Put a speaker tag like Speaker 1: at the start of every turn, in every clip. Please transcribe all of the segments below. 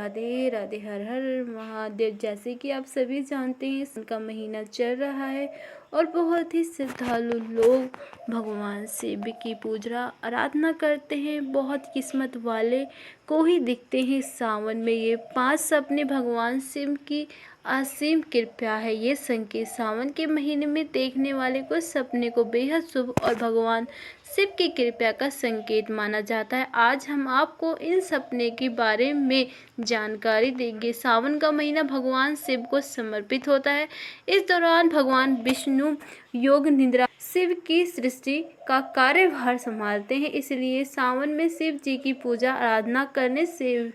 Speaker 1: राधे राधे, हर हर महादेव। जैसे कि आप सभी जानते हैं, सावन का महीना चल रहा है और बहुत ही श्रद्धालु लोग भगवान शिव की पूजा आराधना करते हैं। बहुत किस्मत वाले को ही दिखते हैं सावन में ये 5 सपने। भगवान शिव की असीम कृपा है ये संकेत सावन के महीने में देखने वाले को सपने को बेहद शुभ और भगवान शिव की कृपा का संकेत माना जाता है। आज हम आपको इन सपने के बारे में जानकारी देंगे। सावन का महीना भगवान शिव को समर्पित होता है। इस दौरान भगवान विष्णु योग निद्रा शिव की सृष्टि का कार्यभार संभालते हैं, इसलिए सावन में शिव जी की पूजा आराधना करने से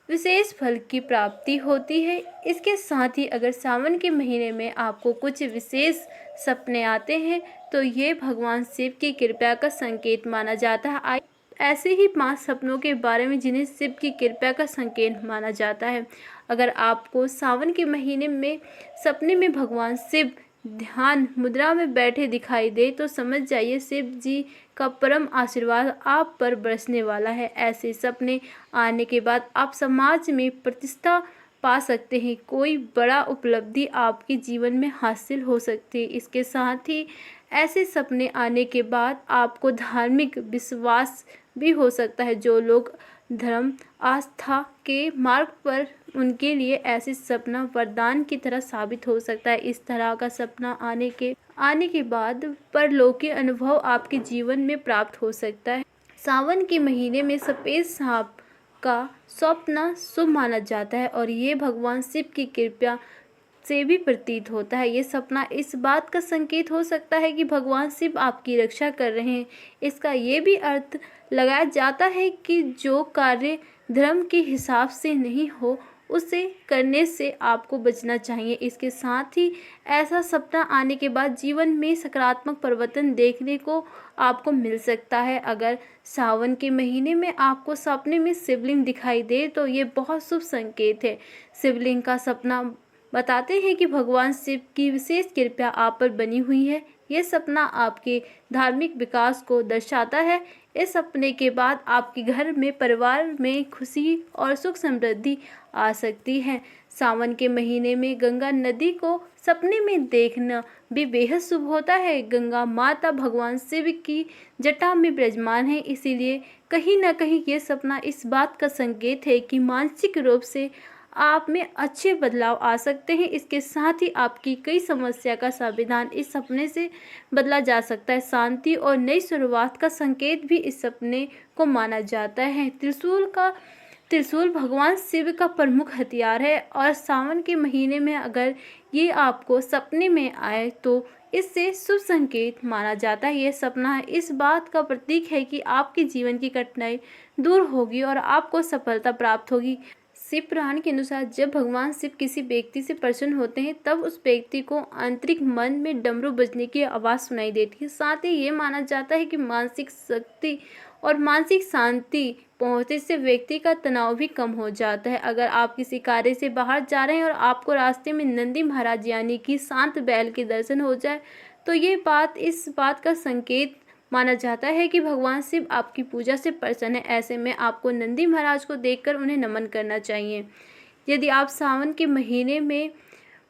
Speaker 1: विशेष फल की प्राप्ति होती है। इसके साथ ही अगर सावन के महीने में आपको कुछ विशेष सपने आते हैं तो ये भगवान शिव की कृपा का संकेत माना जाता है। ऐसे ही 5 सपनों के बारे में जिन्हें शिव की कृपा का संकेत माना जाता है। अगर आपको सावन के महीने में सपने में भगवान शिव ध्यान मुद्रा में बैठे दिखाई दे तो समझ जाइए शिव जी का परम आशीर्वाद आप पर बरसने वाला है। ऐसे सपने आने के बाद आप समाज में प्रतिष्ठा पा सकते हैं, कोई बड़ा उपलब्धि आपके जीवन में हासिल हो सकती है। इसके साथ ही ऐसे सपने आने के बाद आपको धार्मिक विश्वास भी हो सकता है। जो लोग धर्म आस्था के मार्ग पर, उनके लिए ऐसे सपना वरदान की तरह साबित हो सकता है। इस तरह का सपना आने के बाद परलौकिक अनुभव आपके जीवन में प्राप्त हो सकता है। सावन के महीने में सफ़ेद सांप का स्वप्न शुभ माना जाता है और ये भगवान शिव की कृपा से भी प्रतीत होता है। ये सपना इस बात का संकेत हो सकता है कि भगवान शिव आपकी रक्षा कर रहे हैं। इसका ये भी अर्थ लगाया जाता है कि जो कार्य धर्म के हिसाब से नहीं हो उसे करने से आपको बचना चाहिए। इसके साथ ही ऐसा सपना आने के बाद जीवन में सकारात्मक परिवर्तन देखने को आपको मिल सकता है। अगर सावन के महीने में आपको सपने में शिवलिंग दिखाई दे तो ये बहुत शुभ संकेत है। शिवलिंग का सपना बताते हैं कि भगवान शिव की विशेष कृपा आप पर बनी हुई है। यह सपना आपके धार्मिक विकास को दर्शाता है। इस सपने के बाद आपके घर में, परिवार में खुशी और सुख समृद्धि आ सकती है। सावन के महीने में गंगा नदी को सपने में देखना भी बेहद शुभ होता है। गंगा माता भगवान शिव की जटा में विराजमान है, इसीलिए कहीं ना कहीं ये सपना इस बात का संकेत है कि मानसिक रूप से आप में अच्छे बदलाव आ सकते हैं। इसके साथ ही आपकी कई समस्या का समाधान इस सपने से बदला जा सकता है। शांति और नई शुरुआत का संकेत भी इस सपने को माना जाता है। त्रिशूल भगवान शिव का प्रमुख हथियार है और सावन के महीने में अगर ये आपको सपने में आए तो इससे शुभ संकेत माना जाता है। यह सपना इस बात का प्रतीक है कि आपके जीवन की कठिनाई दूर होगी और आपको सफलता प्राप्त होगी। शिव पुराण के अनुसार जब भगवान शिव किसी व्यक्ति से प्रसन्न होते हैं तब उस व्यक्ति को आंतरिक मन में डमरू बजने की आवाज़ सुनाई देती है। साथ ही ये माना जाता है कि मानसिक शक्ति और मानसिक शांति पहुँचने से व्यक्ति का तनाव भी कम हो जाता है। अगर आप किसी कार्य से बाहर जा रहे हैं और आपको रास्ते में नंदी महाराज यानी कि शांत बैल के दर्शन हो जाए तो ये बात इस बात का संकेत माना जाता है कि भगवान शिव आपकी पूजा से प्रसन्न है। ऐसे में आपको नंदी महाराज को देखकर उन्हें नमन करना चाहिए। यदि आप सावन के महीने में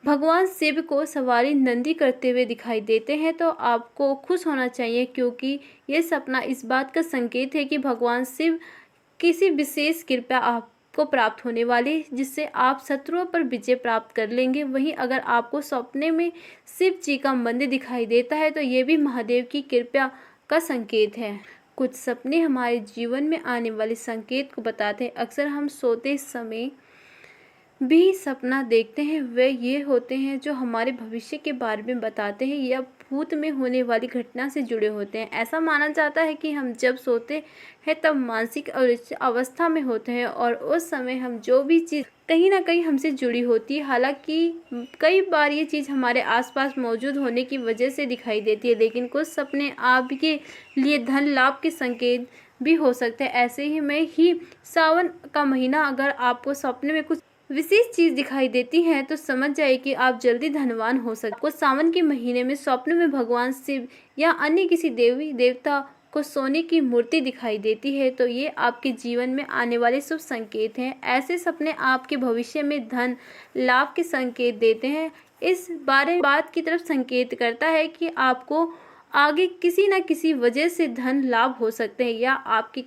Speaker 1: भगवान शिव को सवारी नंदी करते हुए दिखाई देते हैं तो आपको खुश होना चाहिए, क्योंकि ये सपना इस बात का संकेत है कि भगवान शिव किसी विशेष कृपा आपको प्राप्त होने वाली है, जिससे आप शत्रुओं पर विजय प्राप्त कर लेंगे। वहीं अगर आपको सपने में शिव जी का मंदिर दिखाई देता है तो ये भी महादेव की कृपा का संकेत है। कुछ सपने हमारे जीवन में आने वाले संकेत को बताते हैं। अक्सर हम सोते समय भी सपना देखते हैं, वे ये होते हैं जो हमारे भविष्य के बारे में बताते हैं या भूत में होने वाली घटना से जुड़े होते हैं। ऐसा माना जाता है कि हम जब सोते हैं तब मानसिक अवस्था में होते हैं और उस समय हम जो भी चीज़ कहीं ना कहीं हमसे जुड़ी होती है, हालांकि कई बार ये चीज़ हमारे आसपास मौजूद होने की वजह से दिखाई देती है, लेकिन कुछ सपने आपके लिए धन लाभ के संकेत भी हो सकते हैं। ऐसे ही में ही सावन का महीना अगर आपको सपने में कुछ विशेष चीज़ दिखाई देती है तो समझ जाए कि आप जल्दी धनवान हो सकते। कुछ सावन के महीने में स्वप्न में भगवान शिव या अन्य किसी देवी देवता को सोने की मूर्ति दिखाई देती है तो ये आपके जीवन में आने वाले शुभ संकेत हैं। ऐसे सपने आपके भविष्य में धन लाभ के संकेत देते हैं। इस बात की तरफ संकेत करता है कि आपको आगे किसी न किसी वजह से धन लाभ हो सकते हैं या आपको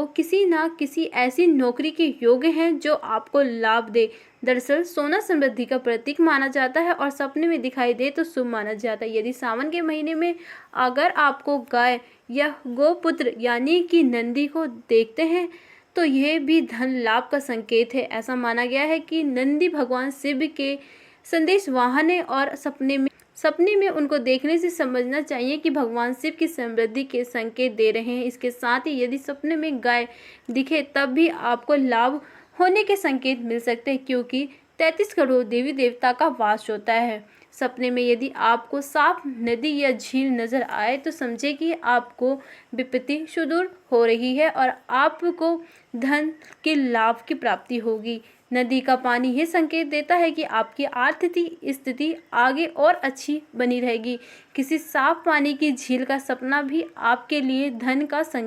Speaker 1: किसी न किसी ऐसी नौकरी के योग्य हैं जो आपको लाभ दे। दरअसल सोना समृद्धि का प्रतीक माना जाता है और सपने में दिखाई दे तो शुभ माना जाता है। यदि सावन के महीने में अगर आपको गाय या गोपुत्र यानी कि नंदी को देखते हैं तो यह भी धन लाभ का संकेत है। ऐसा माना गया है कि नंदी भगवान शिव के संदेश वाहन है और सपने में उनको देखने से समझना चाहिए कि भगवान शिव की समृद्धि के संकेत दे रहे हैं। इसके साथ ही यदि सपने में गाय दिखे तब भी आपको लाभ होने के संकेत मिल सकते हैं क्योंकि 33 करोड़ देवी देवता का वास होता है। सपने में यदि आपको साफ नदी या झील नजर आए तो समझे कि आपको विपत्ति सुदूर हो रही है और आपको धन के लाभ की प्राप्ति होगी। नदी का पानी यह संकेत देता है कि आपकी आर्थिक स्थिति आगे और अच्छी बनी रहेगी। किसी साफ पानी की झील का सपना भी आपके लिए धन का संकेत